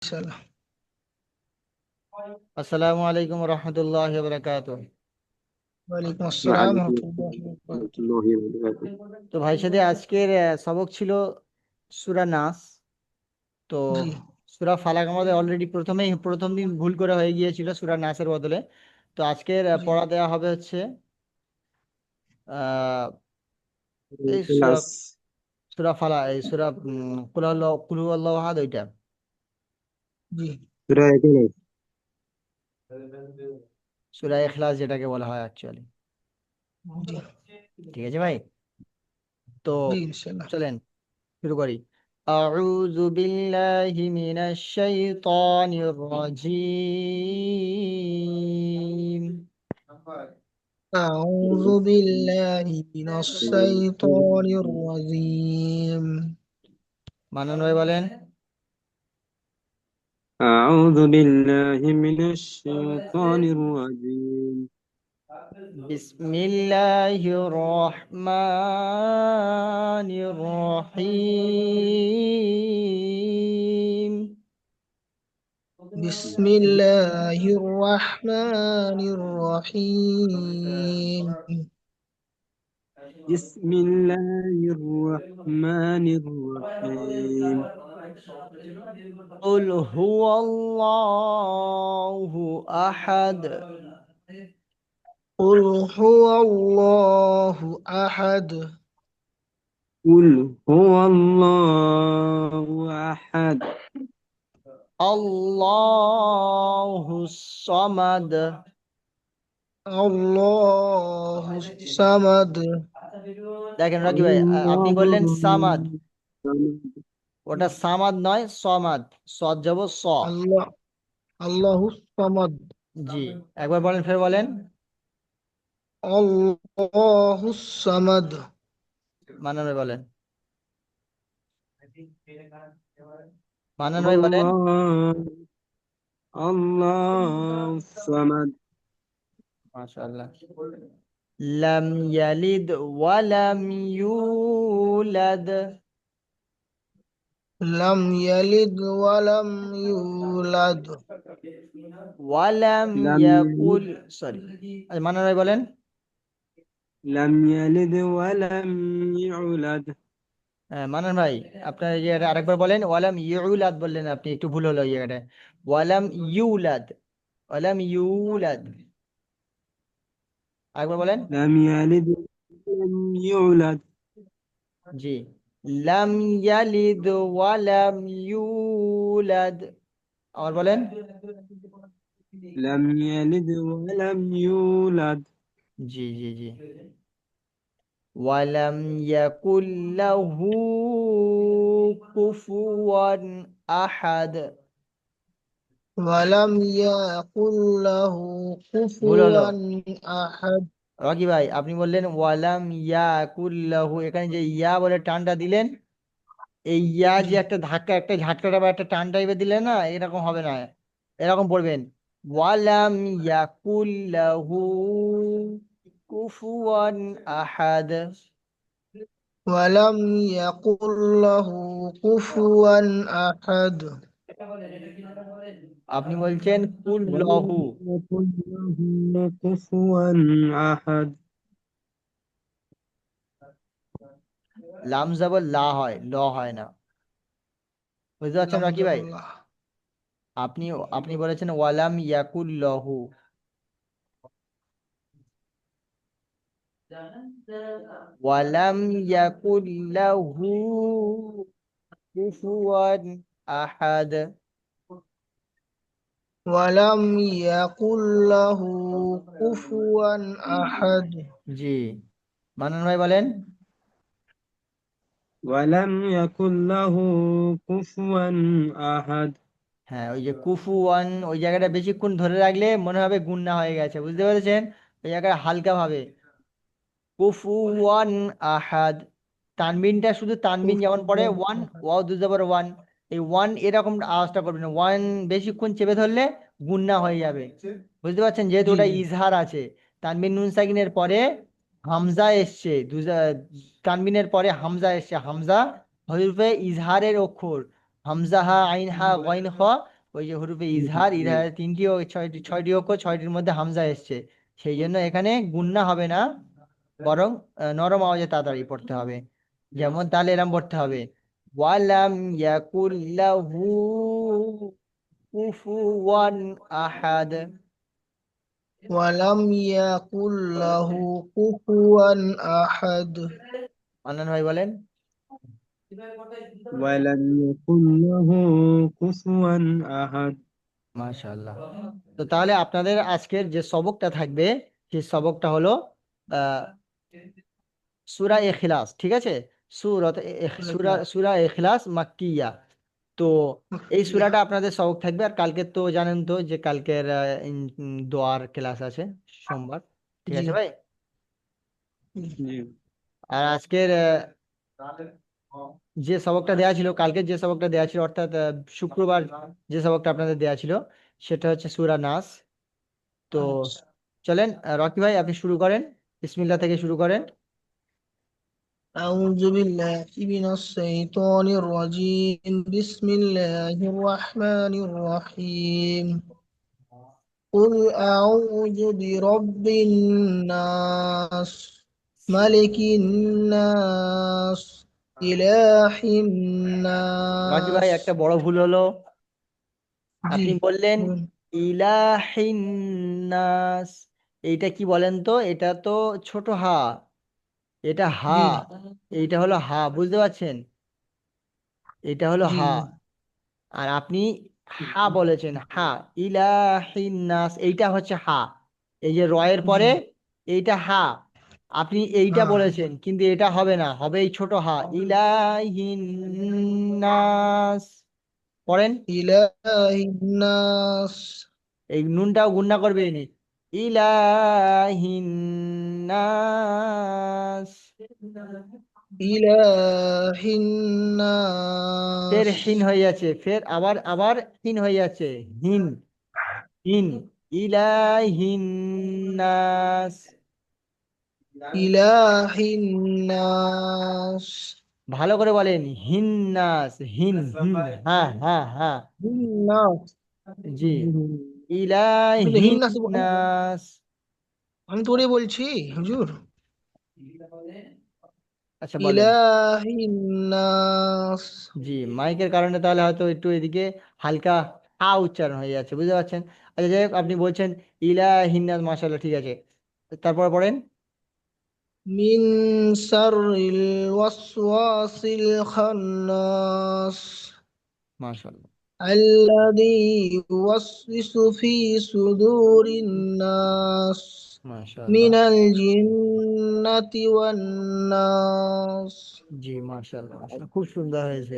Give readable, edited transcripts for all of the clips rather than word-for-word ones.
ইনশাআল্লাহ। আসসালামু আলাইকুম রহমতুল্লাহ বারাকাতুহ। ওয়ালাইকুম আসসালাম ওয়ালাইকুম রহমতুল্লাহি আসসালাম ওয়া বারাকাতুহু। ওয়া রাহমাতুল্লাহি ওয়া বারাকাতুহু। তো ভাই সাথে আজকের সবক ছিল সূরা নাস। তো জি সূরা ফালাক আমাদের অলরেডি প্রথম দিন ভুল করে হয়ে গিয়েছিল সূরা নাসের বদলে। তো আজকের জি পড়া দেওয়া হবে হচ্ছে আহ এই সূরা ইখলাস। সূরা ফালা এই সূরা কুল হুয়াল্লাহু আহাদ ওইটা। জি সূরা ইখলাস। সূরা ইখলাস যেটাকে বলা হয় অ্যাকচুয়ালি। জি ঠিক আছে ভাই। তো জি ইনশাআল্লাহ। চলেন শুরু করি। আউযু বিল্লাহি মিনাশ শাইতানির রাজীম। আউযু বিল্লাহি মিনাশ শাইতানির রাজীম। মানন ভাই বলেন। আউযু বিল্লাহি মিনাশ শাইতানির রাজীম। বিসমিল্লাহির রহমানির রহিম। বিসমিল্লাহির রাহমানির রহিম। বিসমিল্লাহির রাহমানির রহিম। قل هو الله أحد قل هو الله أحد কুল হুয়াল্লাহু আহাদ। الله الصمد الله الصمد দেখেন রাকি ভাই আপনি বললেন আল্লাহু সামাদ, সামাদ। ওটা সামাদ নয় সমাদ। সদ যাব স। الله الله الصمد জি, একবার বলেন ফের বলেন। الله الصمد মানান ভাই বলেন। মানান ভাই বলেন। আল্লাহ আল্লাহু সামাদ। মাশাআল্লাহ। লাম ইয়ালিদ ওয়ালাম ইউলাদ لم يلد ولم يولد ওয়ালাম লাম ইয়াকুল ইয়ালিদ সরি। আচ্ছা মানান ভাই বলেন। লাম ইয়ালিদ ওয়া লাম ইউলাদ। হ্যাঁ মানান ভাই, আপনার এই জায়গাটা আরেকবার বলেন। ওয়ালাম ইউলাদ বললেন আপনি, একটু ভুল হলো এই জায়গাটায়। ওয়ালাম ইউলাদ, ওয়ালাম ইউলাদ। আরেকবার বলেন। লাম ইয়ালিদ ওয়া লাম ইউলাদ। জি, লাম ইয়ালিদ ওয়ালাম ইউলাদ। আবার বলেন। লাম ইয়ালিদ ওয়া লাম ইউলাদ। জি জি জি। ওয়ালাম ইয়াকুল্লাহু কুফুয়ান আহাদ। ولم يكن له ভুল হলো। كفوا أحد রকি ভাই আপনি বললেন ওয়ালাম ইয়াকুল্লাহু, এখানে যে ইয়া বলে টানটা দিলেন, এই ইয়া জি যে একটা ধাক্কা, একটা ঝাটকাটা বা একটা টান টাইপের দিলেন না, এরকম হবে না। এরকম পড়বেন, ওয়ালাম ইয়াকুল্লাহু কুফুয়ান আহাদ। ولم يكن له كفوا أحد আপনি বলছেন ولم কুল্লাহু। يكن له كفوا أحد. লাম যাবর লা হয়, ল হয় না। বুঝতে পারছেন لم রাকি زبر ভাই? الله আপনি আপনি বলেছেন ওয়ালাম ইয়াকুল্লাহু। ওয়ালাম ইয়াকুল্লাহু কুফুয়ান আহাদ। ولم يكن له كفوا أحد জি, মানান ভাই বলেন। ولم يكن له كفوا أحد. হ্যাঁ, ওই যে কুফুয়ান ওই জায়গাটা বেশিক্ষণ ধরে রাখলে মনে হবে গুণনা হয়ে গেছে, বুঝতে পেরেছেন? ওই জায়গাটা হালকা ভাবে কুফুয়ান আহাদ। তানবিনটা শুধু তানবিন যেমন পড়ে كفوا ওয়ান, أحد ওয়াও দু জবর ওয়ান। এই ওয়ান এরকম আওয়াজটা করবেন না। ওয়ান বেশিক্ষণ চেপে ধরলে গুণনা হয়ে যাবে, বুঝতে পারছেন? যেহেতু জি ওটা জি ইজহার আছে। তানবিন নুন সাকিনের পরে হামজা এসছে, তানবিনের পরে হামজা এসছে। হামজা হরফে ইজহারের অক্ষর। হামজা হা আইন হা গইন খ, ওই যে হুরুফে ইজহার, জি ইজহারের ছয়টি অক্ষর, ছয়টির মধ্যে হামজা এসছে, সেই জন্য এখানে গুন্না হবে না, বরং নরম আওয়াজে তাড়াতাড়ি পড়তে হবে। যেমন তাহলে এরম পড়তে হবে, ওয়ালাম ইয়াকুল্লাহু কুফুওয়ান আহাদ। ولم يكن له كفوا أحد. মান্নান ভাই বলেন। ولم يكن له كفوا أحد মাশাআল্লাহ। তো তাহলে আপনাদের আজকের যে সবকটা থাকবে, সেই সবকটা হলো আহ সূরা ইখলাস, ঠিক আছে? সূরা ইখলাস মাক্কিয়া। তো এই مكية. সূরাটা আপনাদের সবক থাকবে। আর কালকে তো জানেন তো যে কালকের দোয়ার ক্লাস আছে সোমবার, ঠিক জি আছে ভাই? জি আর আজকের যে সবকটা দেওয়া ছিল, কালকের যে সবকটা দেওয়া ছিল, অর্থাৎ শুক্রবার যে সবকটা আপনাদের দেওয়া ছিল, সেটা হচ্ছে সূরা নাস। তো চলেন, রকি ভাই আপনি শুরু করেন, বিসমিল্লাহ থেকে শুরু করেন। أعوذ بالله من الشيطان الرجيم. بسم الله الرحمن الرحيم. قل أعوذ برب الناس، ملك الناس، إله রকি الناس. ভাই একটা বড় ভুল হলো, জি আপনি বললেন বলুন। ইলাহিন্নাস। এইটা কি বলেন তো? এটা তো ছোট হা, এটা হা, জি এইটা হলো হা, বুঝতে পারছেন? এটা হলো জি হা। আর আপনি হা বলেছেন, হা। ইলাহিন্নাস এইটা হচ্ছে হা, এই যে রয়ের জি। পরে এইটা হা। আপনি এইটা হ্যাঁ। বলেছেন, কিন্তু এটা হবে না, হবে এই ছোট হা, ইলাহিন্নাস। পড়েন। إله الناس. এই নুনটাও গুন্না করবে ইনি, ইলাহিন্নাস। إله ফের الناس. হিন হয়ে যাচ্ছে, ফের আবার আবার হিন হয়ে যাচ্ছে, হিন, হিন, ইলাহিন্নাস। إله الناس. ভালো করে বলেন, হিন্নাস, হিন, হিন, হ্যাঁ হ্যাঁ হ্যাঁ। الناس. জি, আপনি তো হিন্নাস বলেন। ইলাহিন্নাস। আমি তো ওটাই বলছি হুজুর। আচ্ছা বলেন। إله الناس. জি, মাইকের কারণে তাহলে হয়তো একটু এদিকে হালকা হা উচ্চারণ হয়ে যাচ্ছে, বুঝতে পারছেন? আচ্ছা যাই হোক, আপনি বলছেন ইলাহিন্নাস, মাশাআল্লাহ, ঠিক আছে। তারপর পড়েন। من شر الوسواس الخناس মাশাআল্লাহ। الذي يوسوس في صدور الناس মাশাআল্লাহ। من الجنة والناس. জি, মাশাআল্লাহ, মাশাআল্লাহ, খুব সুন্দর হয়েছে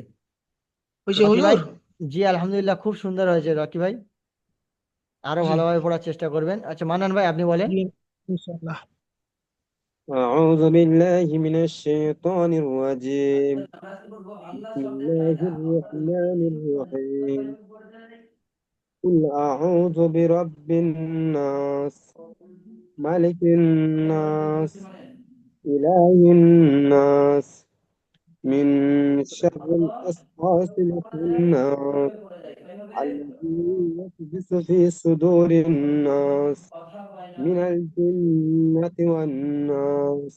হয়েছে রকি ভাই। হুজুর? জি আলহামদুলিল্লাহ, খুব সুন্দর হয়েছে রকি ভাই, আরো জি ভালোভাবে পড়ার চেষ্টা করবেন। আচ্ছা মান্নান ভাই আপনি বলেন। জি ইনশাআল্লাহ। أعوذ بالله من الشيطان الرجيم بسم الله الرحمن الرحيم قل أعوذ برب الناس ملك الناس إله الناس من شر الوسواس الخناس الذي يوسوس في صدور الناس من الجنة والناس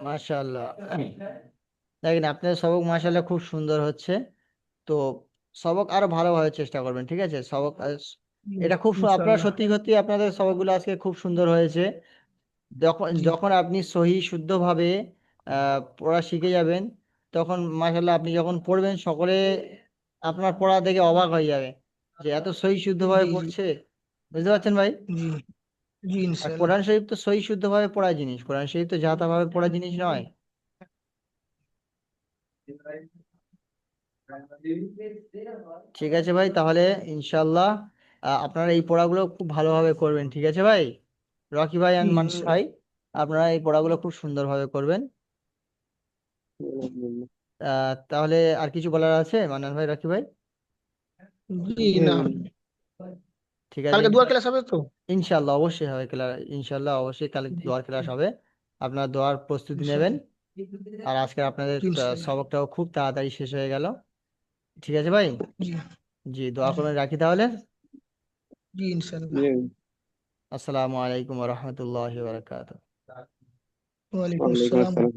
মাশাআল্লাহ, দেখেন আপনার সবক মাশাআল্লাহ খুব সুন্দর হচ্ছে। তো সবক আরো ভালোভাবে চেষ্টা করবেন, ঠিক আছে? সবক জি, এটা খুব আপনার ইনশাআল্লাহ। সত্যি সত্যি আপনাদের সবকগুলো আজকে খুব সুন্দর হয়েছে। যখন জি যখন আপনি সহি শুদ্ধভাবে পড়া শিখে যাবেন, তখন মাশাআল্লাহ আপনি যখন পড়বেন, সকলে আপনার পড়া দেখে অবাক হয়ে যাবে যে এত সহি শুদ্ধভাবে জি জি পড়ছে, বুঝতে পারছেন ভাই? জি জি আর ইনশাআল্লাহ। কোরআন শরীফ তো সহি শুদ্ধভাবে পড়া জিনিস, কোরআন শরীফ তো যা তা ভাবে পড়া জিনিস নয়। ঠিক আছে ভাই, তাহলে ইনশাল্লাহ আপনারা এই পড়াগুলো খুব ভালোভাবে করবেন, ঠিক আছে ভাই? রকি ভাই জি অ্যান্ড মান্নান ভাই, ইনশাআল্লাহ। আপনারা এই পড়াগুলো খুব সুন্দরভাবে করবেন। তাহলে আর কিছু বলার আছে মান্নান ভাই, রকি ভাই? জি না, ঠিক আছে, কালকে দুয়ার ক্লাস হবে তো? ইনশাল্লাহ অবশ্যই হবে ক্লাস, ইনশাল্লাহ অবশ্যই কাল দোয়ার ক্লাস হবে। আপনার দোয়ার প্রস্তুতি নেবেন। ইনশাআল্লাহ। আর আজকে আপনাদের জি ইনশাআল্লাহ। সবকটাও খুব তাড়াতাড়ি শেষ হয়ে গেল, ঠিক আছে ভাই? জি জি, দোয়া জি করবেন, রাখি তাহলে। জি ইনশাল্লাহ। জি। আসসালামু আলাইকুম ওয়া রাহমাতুল্লাহি ওয়া বারাকাতুহু। ওয়ালাইকুম ওয়ালাইকুম আসসালাম। আসসালাম।